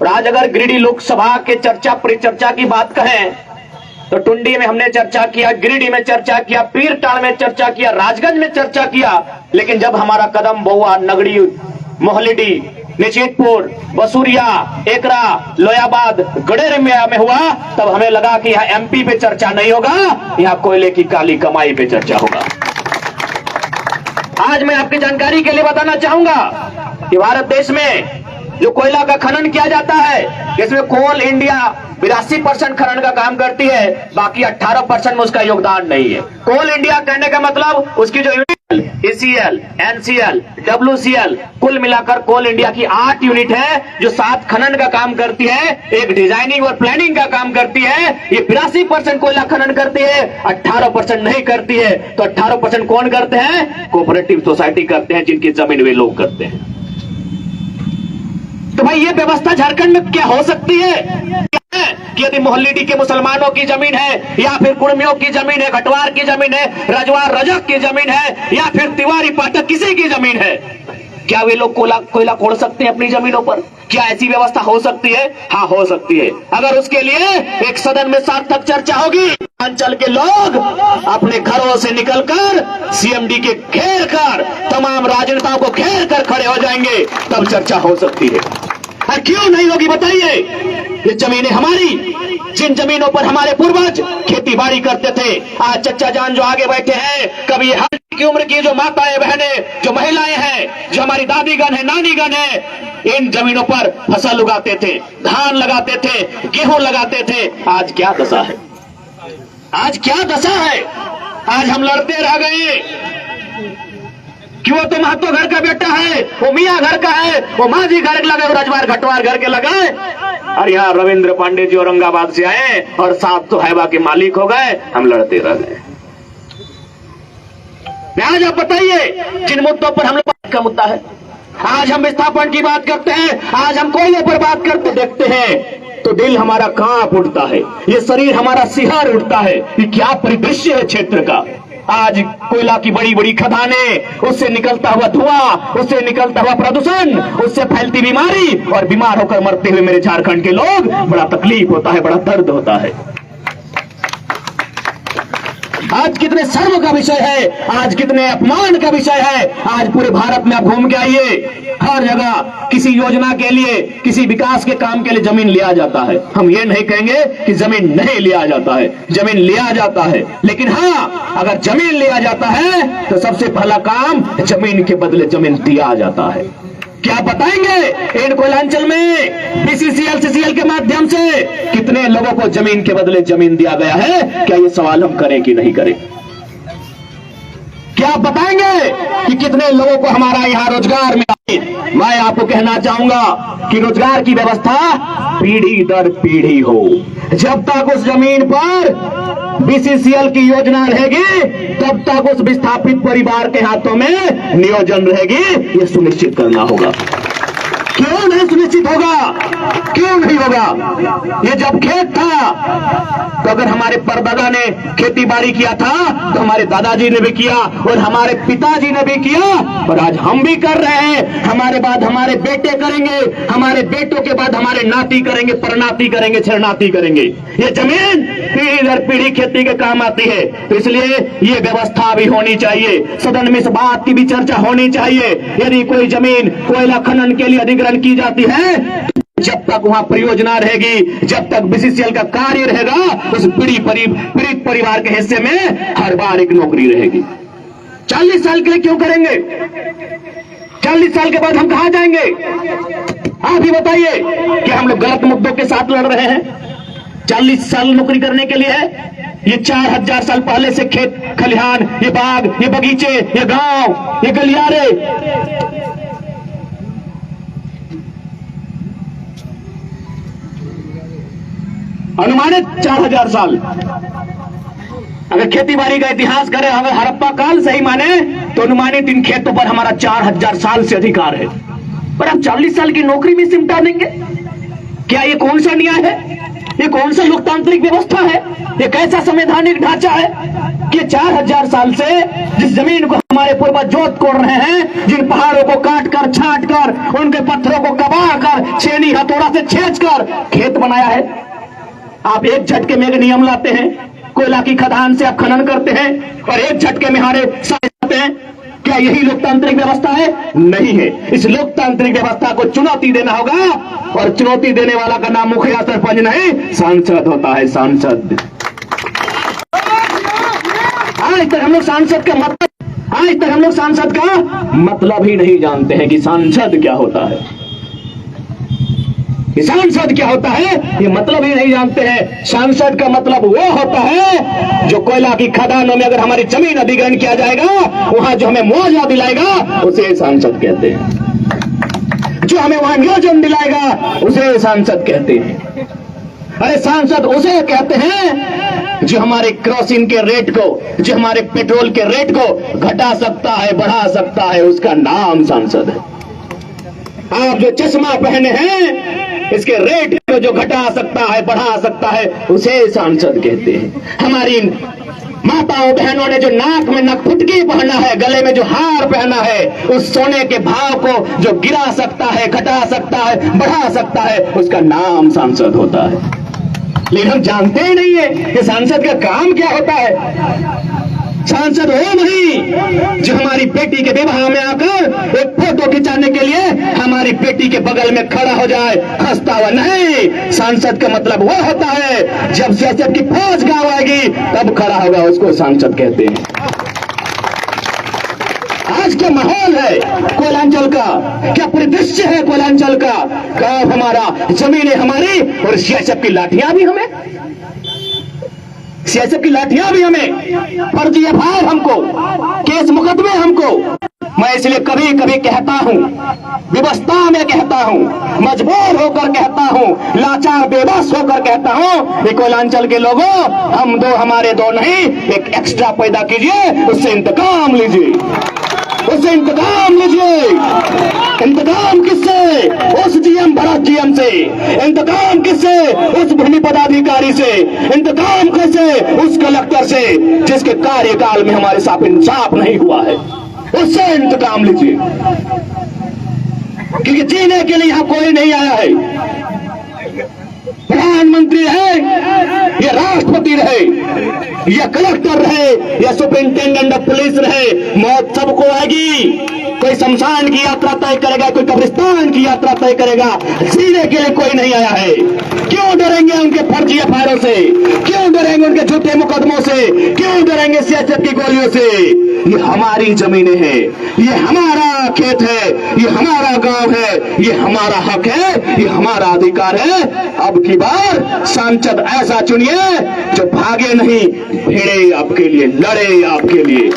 और आज अगर गिरिडीह लोकसभा के चर्चा परिचर्चा की बात कहें तो टुंडी में हमने चर्चा किया, गिरिडीह में चर्चा किया, पीरटांड में चर्चा किया, राजगंज में चर्चा किया, लेकिन जब हमारा कदम बहुआ, नगड़ी, मोहलिडी, निश्चितपुर, बसूरिया, एकरा, लोयाबाद, गडेर में हुआ, तब हमें लगा कि यहाँ एमपी पे चर्चा नहीं होगा, यहाँ कोयले की काली कमाई पे चर्चा होगा। आज मैं आपकी जानकारी के लिए बताना चाहूंगा कि भारत देश में जो कोयला का खनन किया जाता है, इसमें कोल इंडिया 82% खनन का काम करती है, बाकी 18% में उसका योगदान नहीं है। कोल इंडिया कहने का मतलब उसकी जो ECL, NCL, WCL कुल मिलाकर कोल इंडिया की 8 यूनिट है जो 7 खनन का काम करती है, एक डिजाइनिंग और प्लानिंग का काम करती है। ये 82% कोयला खनन करती है, 18% नहीं करती है। तो 18% कौन करते हैं? कोऑपरेटिव सोसाइटी करते हैं, जिनकी जमीन वे लोग करते हैं। तो भाई ये व्यवस्था झारखंड में क्या हो सकती है कि यदि मोहल्लिडी के मुसलमानों की जमीन है, या फिर कुर्मियों की जमीन है, घटवार की जमीन है, रजवार रजक की जमीन है, या फिर तिवारी पाठक किसी की जमीन है, क्या वे लोग कोयला खोद सकते हैं अपनी जमीनों पर? क्या ऐसी व्यवस्था हो सकती है? हाँ, हो सकती है। अगर उसके लिए एक सदन में सार्थक चर्चा होगी, अंचल के लोग अपने घरों से निकलकर CMD के घेर कर, तमाम राजनेताओं को घेर कर खड़े हो जाएंगे, तब चर्चा हो सकती है। और क्यों नहीं होगी बताइए? ये जमीनें हमारी, जिन जमीनों पर हमारे पूर्वज खेती बाड़ी करते थे, आज चच्चा जान जो आगे बैठे हैं, कभी हर की उम्र की जो माताएं बहनें, जो महिलाएं हैं, जो हमारी दादीगण है, नानीगण है, इन जमीनों पर फसल उगाते थे, धान लगाते थे, गेहूं लगाते थे। आज क्या दशा है? आज क्या दशा है? आज हम लड़ते रह गए कि वो तो महतो घर का बेटा है, वो मियाँ घर का है, वो माझी घर लगे, वो रजवार घटवार घर के लगे। और यहाँ रविंद्र पांडे जी औरंगाबाद से आए और 700 हैवा के मालिक हो गए, हम लड़ते रह गए। आज आप बताइए जिन मुद्दों पर हम लोग का मुद्दा है, आज हम विस्थापन की बात करते हैं, आज हम कोयले पर बात करते देखते हैं तो दिल हमारा कांप उठता है, ये शरीर हमारा सिहर उठता है कि क्या परिदृश्य है क्षेत्र का। आज कोयला की बड़ी बड़ी खदानें, उससे निकलता हुआ धुआं, उससे निकलता हुआ प्रदूषण, उससे फैलती बीमारी, और बीमार होकर मरते हुए मेरे झारखंड के लोग, बड़ा तकलीफ होता है, बड़ा दर्द होता है। आज कितने शर्म का विषय है, आज कितने अपमान का विषय है। आज पूरे भारत में आप घूम के आइए, हर जगह किसी योजना के लिए, किसी विकास के काम के लिए जमीन लिया जाता है। हम ये नहीं कहेंगे कि जमीन नहीं लिया जाता है, जमीन लिया जाता है, लेकिन हाँ, अगर जमीन लिया जाता है तो सबसे पहला काम जमीन के बदले जमीन दिया जाता है। क्या बताएंगे इन कोयलांचल में BCCL CCL के माध्यम से कितने लोगों को जमीन के बदले जमीन दिया गया है? क्या ये सवाल हम करें कि नहीं करें? क्या बताएंगे कि कितने लोगों को हमारा यहाँ रोजगार मिला? मैं आपको कहना चाहूंगा कि रोजगार की व्यवस्था पीढ़ी दर पीढ़ी हो। जब तक उस जमीन पर BCCL की योजना रहेगी, तब तक उस विस्थापित परिवार के हाथों में नियोजन रहेगी, ये सुनिश्चित करना होगा। क्यों नहीं सुनिश्चित होगा? क्यों नहीं होगा? ये जब खेत था तो अगर हमारे परदादा ने खेती बाड़ी किया था तो हमारे दादाजी ने भी किया और हमारे पिताजी ने भी किया, और आज हम भी कर रहे हैं। हमारे बाद हमारे बेटे करेंगे, हमारे बेटों के बाद हमारे नाती करेंगे, परनाती करेंगे, छेड़नाती करेंगे। ये जमीन पीढ़ी दर पीढ़ी खेती के काम आती है, तो इसलिए ये व्यवस्था भी होनी चाहिए। सदन में इस बात की भी चर्चा होनी चाहिए। यदि कोई जमीन कोयला खनन के लिए अधिग्रहण की जाती है, जब तक वहां परियोजना रहेगी, जब तक BCCL का कार्य रहेगा, उस पीड़ित परिवार के हिस्से में हर बार एक नौकरी रहेगी। 40 साल के लिए क्यों करेंगे? 40 साल के बाद हम कहां जाएंगे? आप ही बताइए कि हम लोग गलत मुद्दों के साथ लड़ रहे हैं। 40 साल नौकरी करने के लिए है? ये 4000 साल पहले से खेत खलिहान, ये बाग, ये बगीचे, ये गांव, ये गलियारे, अनुमानित 4000 साल। अगर खेती बाड़ी का इतिहास करें, अगर हड़प्पा काल सही माने, तो अनुमानित इन खेतों पर हमारा 4000 साल से अधिकार है। पर आप 40 साल की नौकरी में सिमटा देंगे? क्या ये कौन सा न्याय है? ये कौन सा लोकतांत्रिक व्यवस्था है? ये कैसा संवैधानिक ढांचा है कि 4000 साल से जिस जमीन को हमारे पूर्वज जोत कोड़ रहे हैं, जिन पहाड़ों को काट कर छाट कर उनके पत्थरों को कबा कर छेनी हथौड़ा से छेच कर खेत बनाया है। आप एक झटके में एक नियम लाते हैं, कोयला की खदान से आप खनन करते हैं और एक झटके में हारे जाते हैं। क्या यही लोकतांत्रिक व्यवस्था है? नहीं है। इस लोकतांत्रिक व्यवस्था को चुनौती देना होगा, और चुनौती देने वाला का नाम मुखिया सरपंच नहीं, सांसद होता है। सांसद आज तक हम लोग सांसद का मतलब ही नहीं जानते हैं कि सांसद क्या होता है, सांसद क्या होता है ये मतलब ही नहीं जानते हैं। सांसद का मतलब वो होता है जो कोयला की खदानों में अगर हमारी जमीन अधिग्रहण किया जाएगा, वहां जो हमें मुआवजा दिलाएगा उसे सांसद कहते हैं। जो हमें वहां नियोजन दिलाएगा उसे सांसद कहते हैं। अरे सांसद उसे कहते हैं जो हमारे क्रोसिन के रेट को, जो हमारे पेट्रोल के रेट को घटा सकता है, बढ़ा सकता है, उसका नाम सांसद है। आप जो चश्मा पहने हैं इसके रेट को जो घटा सकता है, बढ़ा सकता है, उसे सांसद कहते हैं। हमारी माताओं बहनों ने जो नाक में नखफुटकी पहना है, गले में जो हार पहना है, उस सोने के भाव को जो गिरा सकता है, घटा सकता है, बढ़ा सकता है, उसका नाम सांसद होता है। लेकिन हम जानते ही नहीं है कि सांसद का काम क्या होता है। सांसद वो नहीं जो हमारी बेटी के विवाह में आकर एक फोटो खिंचाने के लिए हमारी बेटी के बगल में खड़ा हो जाए हंसता हुआ। नहीं, सांसद का मतलब वो होता है जब सीएसएफ की फौज गाँव आएगी तब खड़ा होगा, उसको सांसद कहते हैं। आज क्या माहौल है कोयलांचल का, क्या परिदृश्य है कोयलांचल का। गांव हमारा, जमीनें हमारी, और सीएसएफ की लाठियां भी हमें, सीएसएफ की लाठियां भी हमें, फर्जी एफआईआर हमको, केस मुकदमे हमको। मैं इसलिए कभी कभी कहता हूं, विवशता में कहता हूं, मजबूर होकर कहता हूं, लाचार बेबस होकर कहता हूं कि कोयलांचल के लोगों, हम दो हमारे दो नहीं, एक एक्स्ट्रा पैदा कीजिए, उससे इंतकाम लीजिए, उससे इंतकाम लीजिए। इंतकाम किससे? उस जीएम भरत जीएम से। इंतकाम किससे? उस भूमि पदाधिकारी से। इंतकाम कैसे? उस कलेक्टर से जिसके कार्यकाल में हमारे साथ इंसाफ नहीं हुआ है, उससे इंतकाम लीजिए। क्योंकि जीने के लिए यहां कोई नहीं आया है। प्रधानमंत्री है या राष्ट्रपति रहे या कलेक्टर रहे या सुपरिंटेंडेंट ऑफ पुलिस रहे, मौत सबको आएगी। कोई शमशान की यात्रा तय करेगा, कोई कब्रिस्तान की यात्रा तय करेगा। जीने के लिए कोई नहीं आया है। क्यों डरेंगे उनके फर्जी एफआईआरों से? क्यों डरेंगे उनके झूठे मुकदमों से? क्यों डरेंगे सीएसएफ की गोलियों से? ये हमारी जमीनें हैं, ये हमारा खेत है, ये हमारा गांव है, ये हमारा हक है, ये हमारा अधिकार है। अब की बार सांसद ऐसा चुनिए जो भागे नहीं, भिड़े आपके लिए, लड़े आपके लिए।